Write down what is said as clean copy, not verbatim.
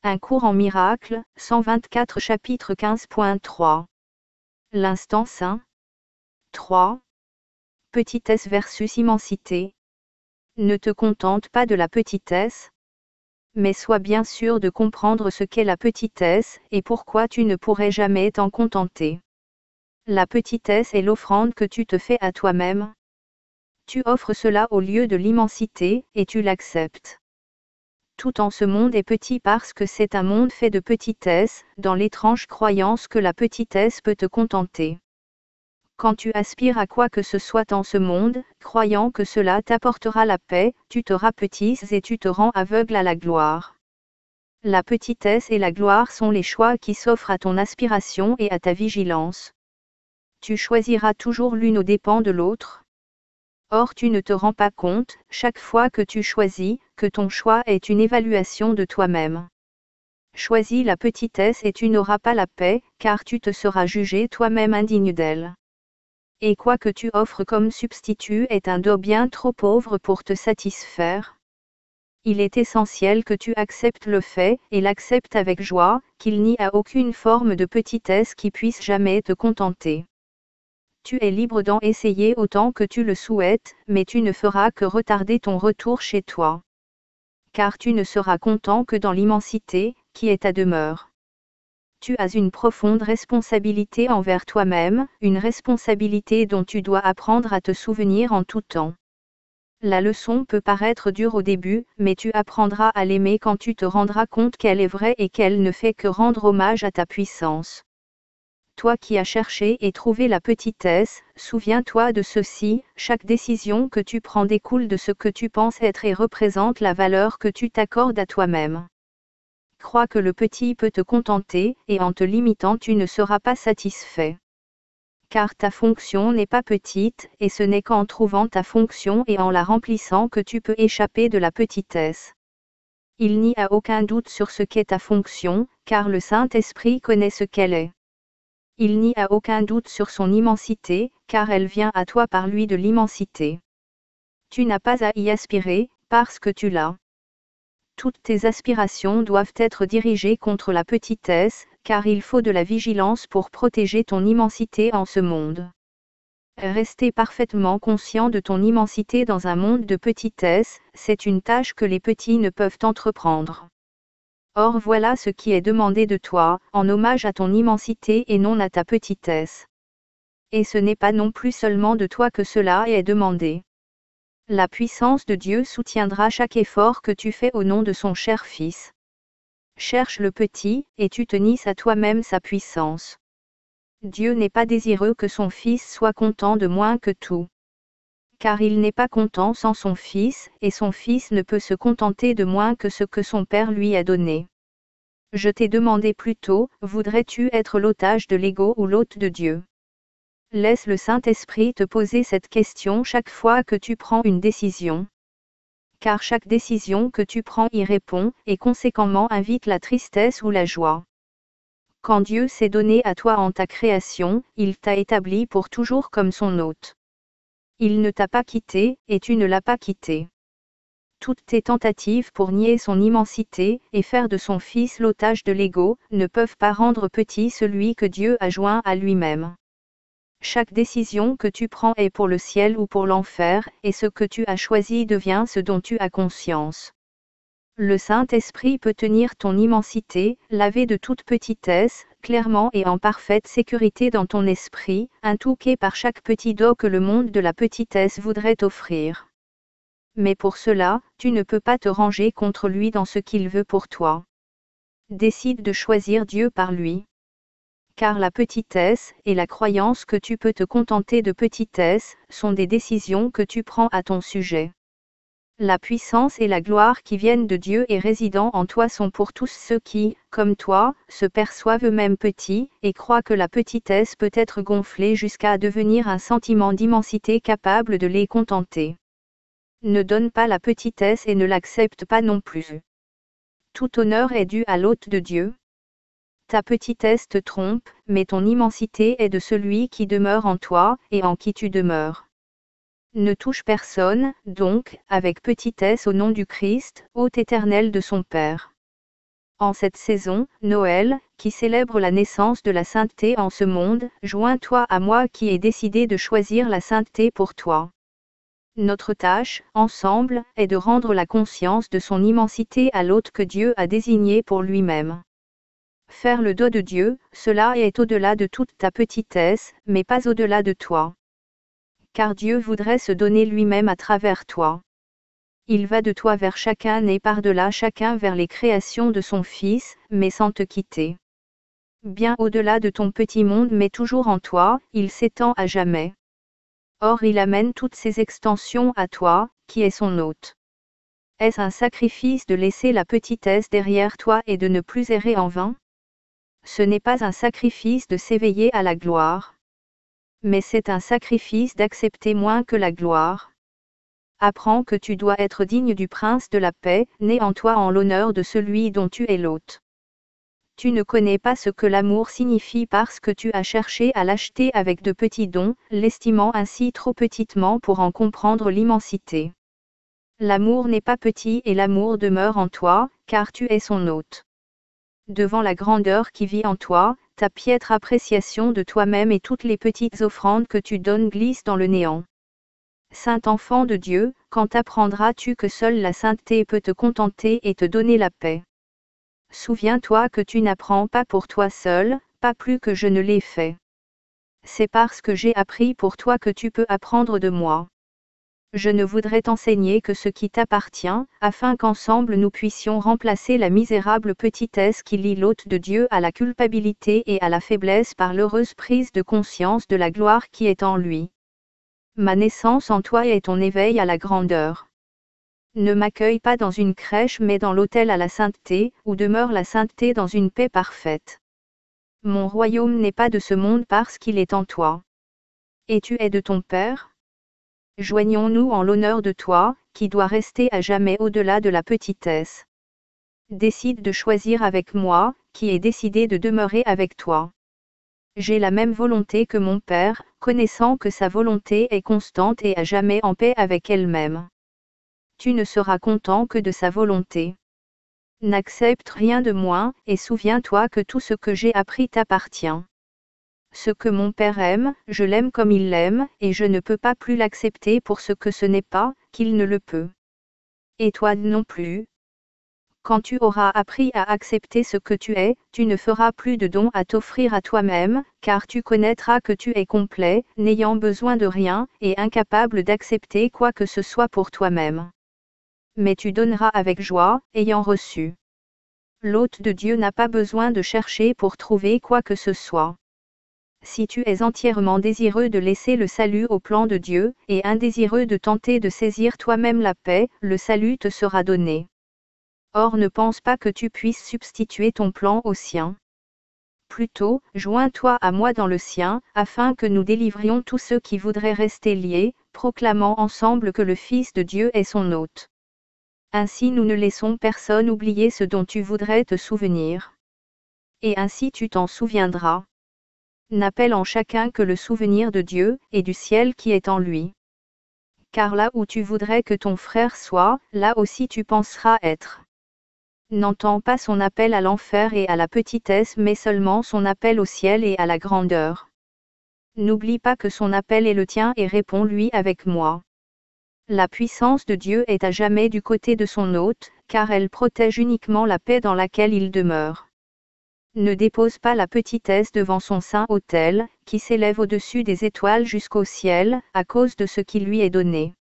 Un cours en miracles, 124 chapitre 15.3. L'instant saint. 3. Petitesse versus immensité. Ne te contente pas de la petitesse, mais sois bien sûr de comprendre ce qu'est la petitesse et pourquoi tu ne pourrais jamais t'en contenter. La petitesse est l'offrande que tu te fais à toi-même. Tu offres cela au lieu de l'immensité, et tu l'acceptes. Tout en ce monde est petit parce que c'est un monde fait de petitesse, dans l'étrange croyance que la petitesse peut te contenter. Quand tu aspires à quoi que ce soit en ce monde, croyant que cela t'apportera la paix, tu te rapetisses et tu te rends aveugle à la gloire. La petitesse et la gloire sont les choix qui s'offrent à ton aspiration et à ta vigilance. Tu choisiras toujours l'une aux dépens de l'autre. Or tu ne te rends pas compte, chaque fois que tu choisis, que ton choix est une évaluation de toi-même. Choisis la petitesse et tu n'auras pas la paix, car tu te seras jugé toi-même indigne d'elle. Et quoi que tu offres comme substitut est un dos bien trop pauvre pour te satisfaire. Il est essentiel que tu acceptes le fait, et l'acceptes avec joie, qu'il n'y a aucune forme de petitesse qui puisse jamais te contenter. Tu es libre d'en essayer autant que tu le souhaites, mais tu ne feras que retarder ton retour chez toi. Car tu ne seras content que dans l'immensité, qui est ta demeure. Tu as une profonde responsabilité envers toi-même, une responsabilité dont tu dois apprendre à te souvenir en tout temps. La leçon peut paraître dure au début, mais tu apprendras à l'aimer quand tu te rendras compte qu'elle est vraie et qu'elle ne fait que rendre hommage à ta puissance. Toi qui as cherché et trouvé la petitesse, souviens-toi de ceci, chaque décision que tu prends découle de ce que tu penses être et représente la valeur que tu t'accordes à toi-même. Crois que le petit peut te contenter, et en te limitant tu ne seras pas satisfait. Car ta fonction n'est pas petite, et ce n'est qu'en trouvant ta fonction et en la remplissant que tu peux échapper de la petitesse. Il n'y a aucun doute sur ce qu'est ta fonction, car le Saint-Esprit connaît ce qu'elle est. Il n'y a aucun doute sur son immensité, car elle vient à toi par lui de l'immensité. Tu n'as pas à y aspirer, parce que tu l'as. Toutes tes aspirations doivent être dirigées contre la petitesse, car il faut de la vigilance pour protéger ton immensité en ce monde. Rester parfaitement conscient de ton immensité dans un monde de petitesse, c'est une tâche que les petits ne peuvent entreprendre. Or voilà ce qui est demandé de toi, en hommage à ton immensité et non à ta petitesse. Et ce n'est pas non plus seulement de toi que cela est demandé. La puissance de Dieu soutiendra chaque effort que tu fais au nom de son cher Fils. Cherche le petit, et tu te nies à toi-même sa puissance. Dieu n'est pas désireux que son Fils soit content de moins que tout. Car il n'est pas content sans son Fils, et son Fils ne peut se contenter de moins que ce que son Père lui a donné. Je t'ai demandé plus tôt, voudrais-tu être l'otage de l'ego ou l'hôte de Dieu? Laisse le Saint-Esprit te poser cette question chaque fois que tu prends une décision. Car chaque décision que tu prends y répond, et conséquemment invite la tristesse ou la joie. Quand Dieu s'est donné à toi en ta création, il t'a établi pour toujours comme son hôte. Il ne t'a pas quitté, et tu ne l'as pas quitté. Toutes tes tentatives pour nier son immensité, et faire de son Fils l'otage de l'ego, ne peuvent pas rendre petit celui que Dieu a joint à lui-même. Chaque décision que tu prends est pour le ciel ou pour l'enfer, et ce que tu as choisi devient ce dont tu as conscience. Le Saint-Esprit peut tenir ton immensité, laver de toute petitesse, clairement et en parfaite sécurité dans ton esprit, intouché par chaque petit dos que le monde de la petitesse voudrait t'offrir. Mais pour cela, tu ne peux pas te ranger contre lui dans ce qu'il veut pour toi. Décide de choisir Dieu par lui. Car la petitesse, et la croyance que tu peux te contenter de petitesse, sont des décisions que tu prends à ton sujet. La puissance et la gloire qui viennent de Dieu et résident en toi sont pour tous ceux qui, comme toi, se perçoivent eux-mêmes petits, et croient que la petitesse peut être gonflée jusqu'à devenir un sentiment d'immensité capable de les contenter. Ne donne pas la petitesse et ne l'accepte pas non plus. Tout honneur est dû à l'hôte de Dieu. Ta petitesse te trompe, mais ton immensité est de celui qui demeure en toi, et en qui tu demeures. Ne touche personne, donc, avec petitesse au nom du Christ, hôte éternel de son Père. En cette saison, Noël, qui célèbre la naissance de la sainteté en ce monde, joins-toi à moi qui ai décidé de choisir la sainteté pour toi. Notre tâche, ensemble, est de rendre la conscience de son immensité à l'hôte que Dieu a désigné pour lui-même. Faire le dos de Dieu, cela est au-delà de toute ta petitesse, mais pas au-delà de toi. Car Dieu voudrait se donner lui-même à travers toi. Il va de toi vers chacun et par-delà chacun vers les créations de son Fils, mais sans te quitter. Bien au-delà de ton petit monde mais toujours en toi, il s'étend à jamais. Or il amène toutes ses extensions à toi, qui es son hôte. Est-ce un sacrifice de laisser la petitesse derrière toi et de ne plus errer en vain? Ce n'est pas un sacrifice de s'éveiller à la gloire. Mais c'est un sacrifice d'accepter moins que la gloire. Apprends que tu dois être digne du prince de la paix, né en toi en l'honneur de celui dont tu es l'hôte. Tu ne connais pas ce que l'amour signifie parce que tu as cherché à l'acheter avec de petits dons, l'estimant ainsi trop petitement pour en comprendre l'immensité. L'amour n'est pas petit et l'amour demeure en toi, car tu es son hôte. Devant la grandeur qui vit en toi, ta piètre appréciation de toi-même et toutes les petites offrandes que tu donnes glissent dans le néant. Saint enfant de Dieu, quand apprendras-tu que seule la sainteté peut te contenter et te donner la paix? Souviens-toi que tu n'apprends pas pour toi seul, pas plus que je ne l'ai fait. C'est parce que j'ai appris pour toi que tu peux apprendre de moi. Je ne voudrais t'enseigner que ce qui t'appartient, afin qu'ensemble nous puissions remplacer la misérable petitesse qui lie l'hôte de Dieu à la culpabilité et à la faiblesse par l'heureuse prise de conscience de la gloire qui est en lui. Ma naissance en toi est ton éveil à la grandeur. Ne m'accueille pas dans une crèche mais dans l'autel à la sainteté, où demeure la sainteté dans une paix parfaite. Mon royaume n'est pas de ce monde parce qu'il est en toi. Et tu es de ton Père? Joignons-nous en l'honneur de toi, qui doit rester à jamais au-delà de la petitesse. Décide de choisir avec moi, qui ai décidé de demeurer avec toi. J'ai la même volonté que mon Père, connaissant que sa volonté est constante et à jamais en paix avec elle-même. Tu ne seras content que de sa volonté. N'accepte rien de moins, et souviens-toi que tout ce que j'ai appris t'appartient. Ce que mon Père aime, je l'aime comme il l'aime, et je ne peux pas plus l'accepter pour ce que ce n'est pas, qu'il ne le peut. Et toi non plus. Quand tu auras appris à accepter ce que tu es, tu ne feras plus de dons à t'offrir à toi-même, car tu connaîtras que tu es complet, n'ayant besoin de rien, et incapable d'accepter quoi que ce soit pour toi-même. Mais tu donneras avec joie, ayant reçu. L'hôte de Dieu n'a pas besoin de chercher pour trouver quoi que ce soit. Si tu es entièrement désireux de laisser le salut au plan de Dieu, et indésireux de tenter de saisir toi-même la paix, le salut te sera donné. Or ne pense pas que tu puisses substituer ton plan au sien. Plutôt, joins-toi à moi dans le sien, afin que nous délivrions tous ceux qui voudraient rester liés, proclamant ensemble que le Fils de Dieu est son hôte. Ainsi nous ne laissons personne oublier ce dont tu voudrais te souvenir. Et ainsi tu t'en souviendras. N'appelle en chacun que le souvenir de Dieu, et du ciel qui est en lui. Car là où tu voudrais que ton frère soit, là aussi tu penseras être. N'entends pas son appel à l'enfer et à la petitesse mais seulement son appel au ciel et à la grandeur. N'oublie pas que son appel est le tien et réponds-lui avec moi. La puissance de Dieu est à jamais du côté de son hôte, car elle protège uniquement la paix dans laquelle il demeure. Ne dépose pas la petitesse devant son saint autel, qui s'élève au-dessus des étoiles jusqu'au ciel, à cause de ce qui lui est donné.